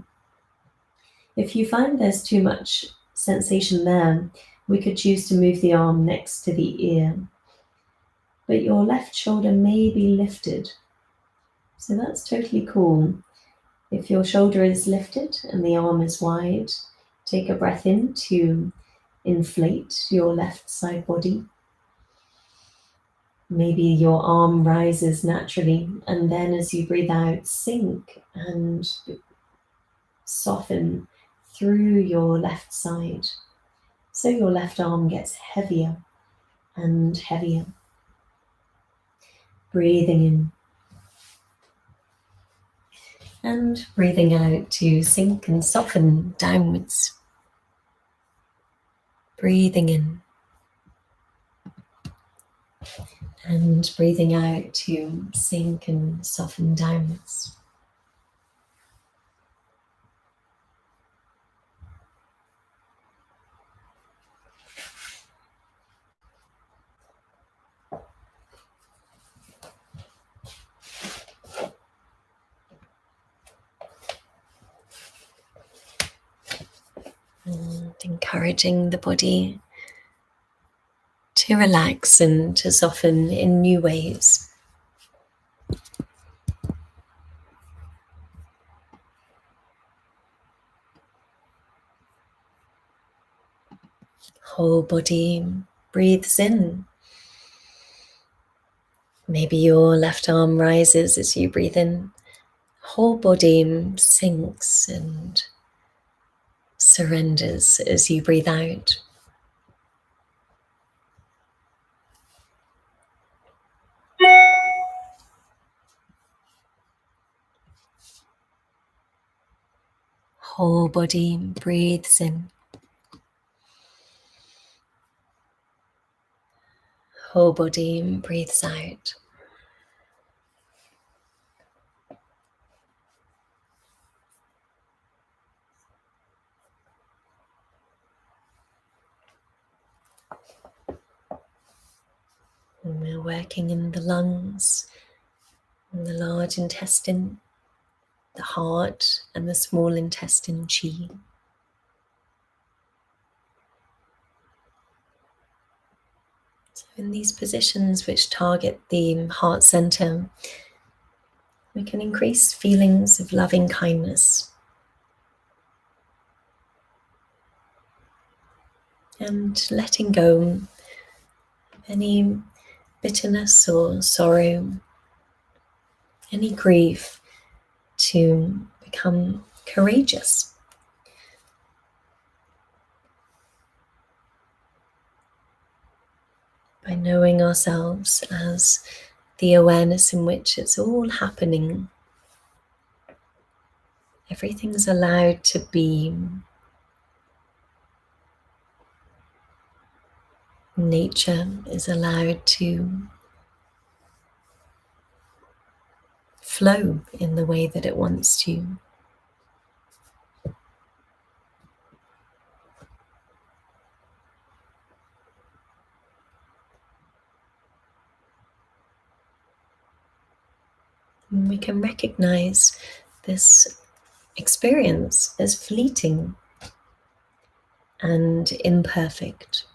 If you find there's too much sensation there, we could choose to move the arm next to the ear. But your left shoulder may be lifted, so that's totally cool. If your shoulder is lifted and the arm is wide, take a breath in to inflate your left side body. Maybe your arm rises naturally, and then as you breathe out, sink and soften through your left side. So your left arm gets heavier and heavier. Breathing in. And breathing out to sink and soften downwards. Breathing in. And breathing out to sink and soften downwards. And encouraging the body to relax and to soften in new ways. Whole body breathes in. Maybe your left arm rises as you breathe in. Whole body sinks and surrenders as you breathe out. Whole body breathes in. Whole body breathes out. And we're working in the lungs, in the large intestine, the heart, and the small intestine chi. So in these positions which target the heart center, we can increase feelings of loving kindness and letting go of any bitterness or sorrow, any grief, to become courageous. By knowing ourselves as the awareness in which it's all happening. Everything's allowed to be. Nature is allowed to flow in the way that it wants to. And we can recognize this experience as fleeting and imperfect.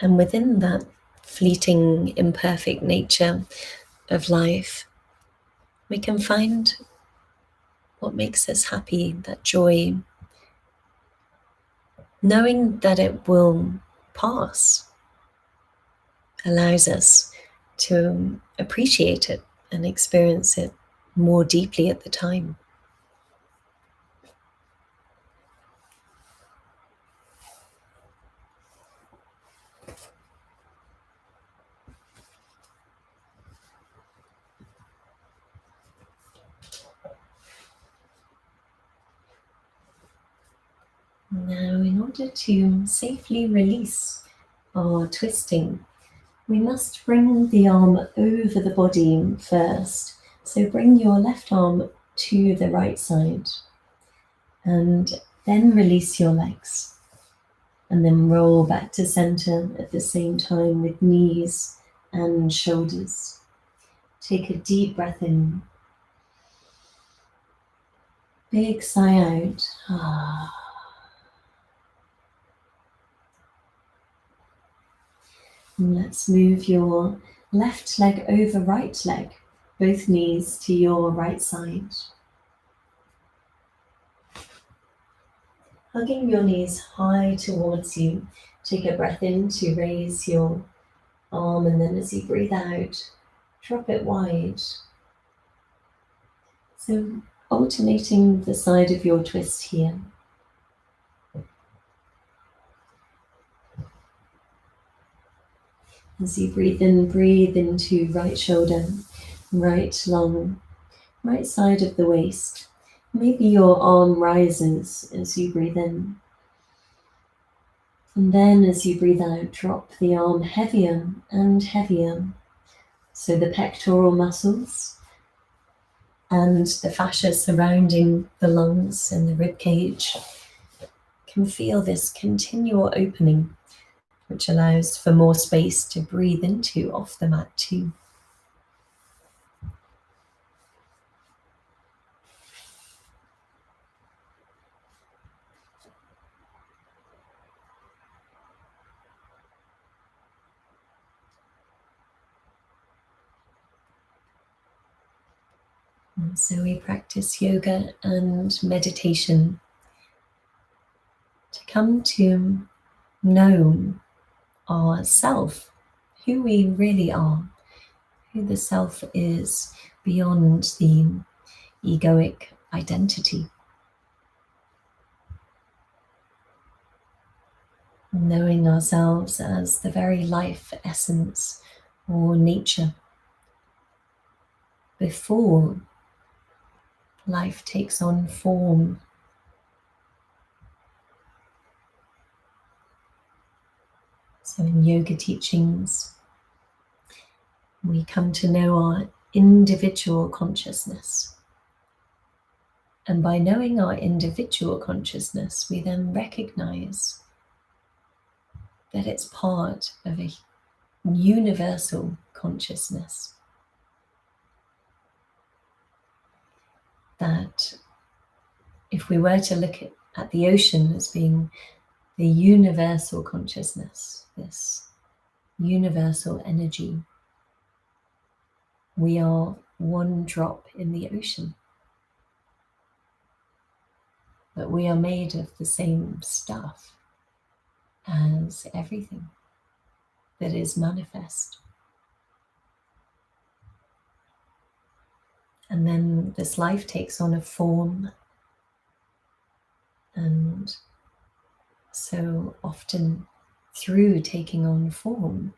And within that fleeting, imperfect nature of life, we can find what makes us happy, that joy, knowing that it will pass, allows us to appreciate it and experience it more deeply at the time. Now, in order to safely release our twisting, we must bring the arm over the body first. So bring your left arm to the right side and then release your legs. And then roll back to center at the same time with knees and shoulders. Take a deep breath in. Big sigh out. And let's move your left leg over right leg, both knees to your right side. Hugging your knees high towards you. Take a breath in to raise your arm, and then as you breathe out, drop it wide. So alternating the side of your twist here. As you breathe into right shoulder, right lung, right side of the waist. Maybe your arm rises as you breathe in. And then as you breathe out, drop the arm heavier and heavier. So the pectoral muscles and the fascia surrounding the lungs and the rib cage can feel this continual opening, which allows for more space to breathe into off the mat too. And so we practice yoga and meditation to come to know ourself, who we really are, who the self is beyond the egoic identity. Knowing ourselves as the very life essence or nature before life takes on form. So in yoga teachings, we come to know our individual consciousness. And by knowing our individual consciousness, we then recognize that it's part of a universal consciousness. That if we were to look at the ocean as being the universal consciousness, this universal energy, we are one drop in the ocean. But we are made of the same stuff as everything that is manifest. And then this life takes on a form, and so often through taking on form,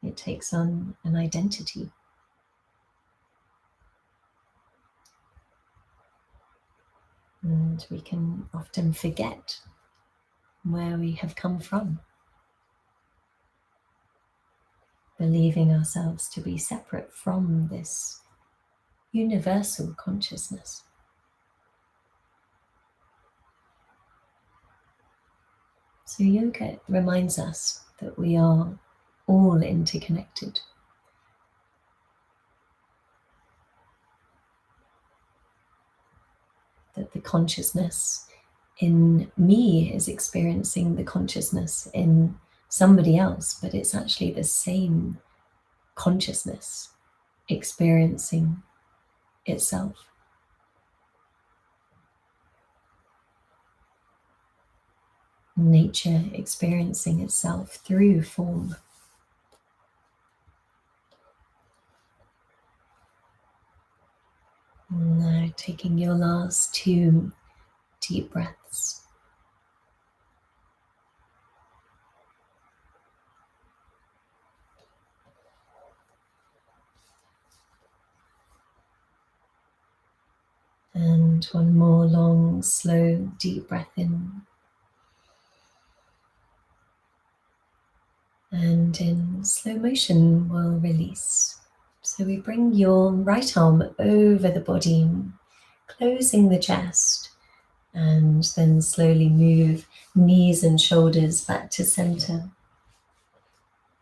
it takes on an identity. And we can often forget where we have come from, believing ourselves to be separate from this universal consciousness. So yoga reminds us that we are all interconnected. That the consciousness in me is experiencing the consciousness in somebody else, but it's actually the same consciousness experiencing itself. Nature experiencing itself through form. Now taking your last 2 deep breaths. And one more long, slow, deep breath in. And in slow motion, we'll release. So we bring your right arm over the body, closing the chest, and then slowly move knees and shoulders back to center.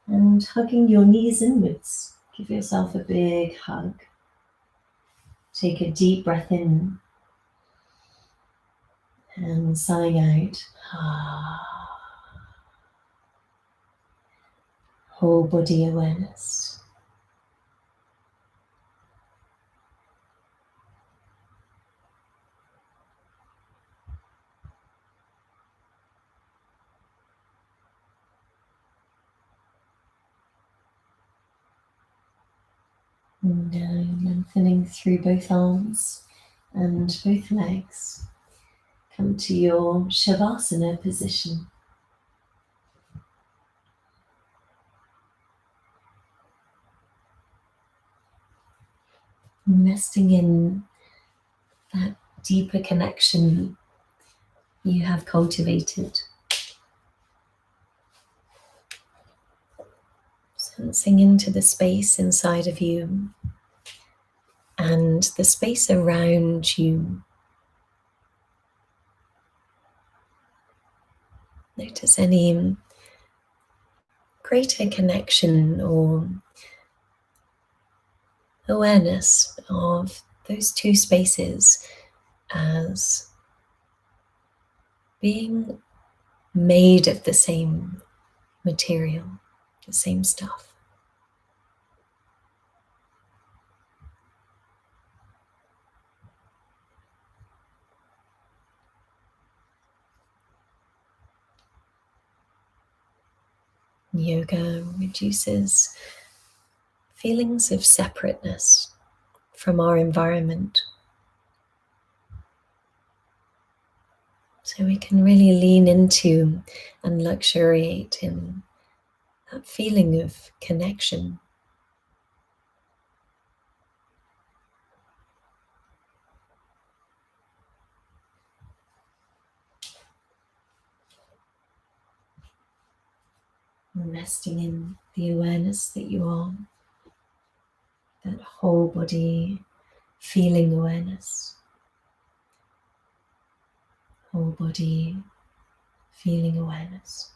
And hugging your knees inwards, give yourself a big hug. Take a deep breath in and sighing out. Whole body awareness. And lengthening through both arms and both legs. Come to your Shavasana position. Resting in that deeper connection you have cultivated. Sensing into the space inside of you and the space around you. Notice any greater connection or awareness of those 2 spaces as being made of the same material, the same stuff. Yoga reduces feelings of separateness from our environment. So we can really lean into and luxuriate in that feeling of connection. Resting in the awareness that you are, that whole body feeling awareness, whole body feeling awareness.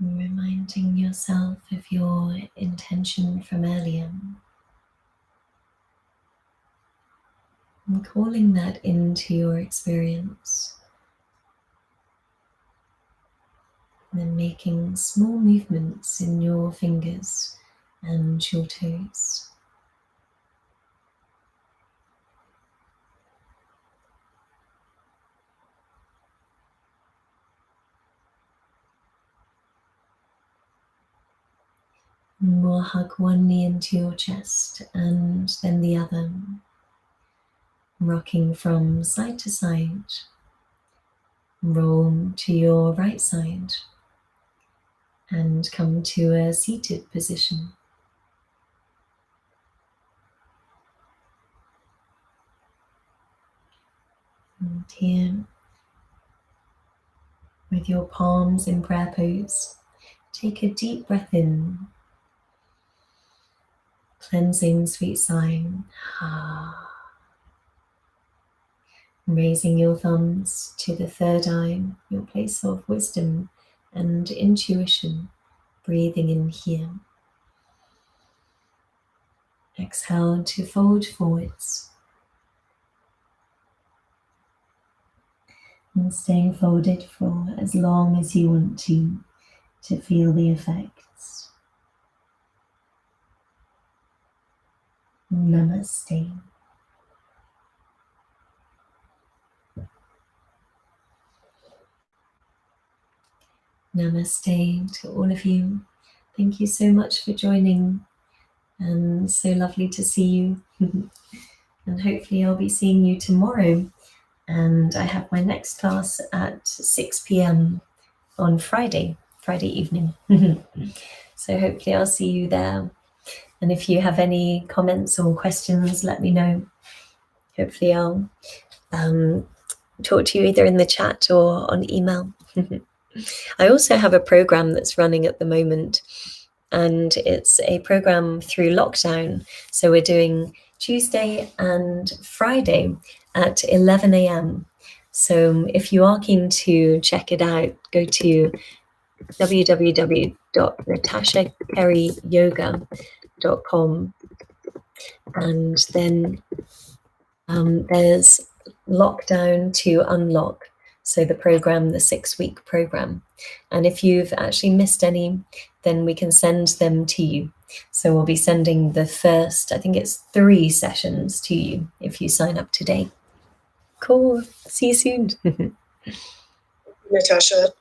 Reminding yourself of your intention from earlier and calling that into your experience. And then making small movements in your fingers and your toes. And we'll hug one knee into your chest and then the other, rocking from side to side. Roll to your right side and come to a seated position. And here, with your palms in prayer pose, take a deep breath in, cleansing sweet sighing. Raising your thumbs to the third eye, your place of wisdom and intuition, breathing in here. Exhale to fold forwards. And staying folded for as long as you want to feel the effects. Namaste. Namaste to all of you. Thank you so much for joining, and so lovely to see you. And hopefully I'll be seeing you tomorrow. And I have my next class at 6 p.m. on Friday evening. So hopefully I'll see you there. And if you have any comments or questions, let me know. Hopefully I'll talk to you either in the chat or on email. I also have a program that's running at the moment, and it's a program through lockdown. So we're doing Tuesday and Friday at 11 a.m. So if you are keen to check it out, go to www.natashakerryyoga.com, and then there's lockdown to unlock. So the program, the 6-week program. And if you've actually missed any, then we can send them to you. So we'll be sending the first, I think it's 3 sessions to you if you sign up today. Cool. See you soon. Natasha.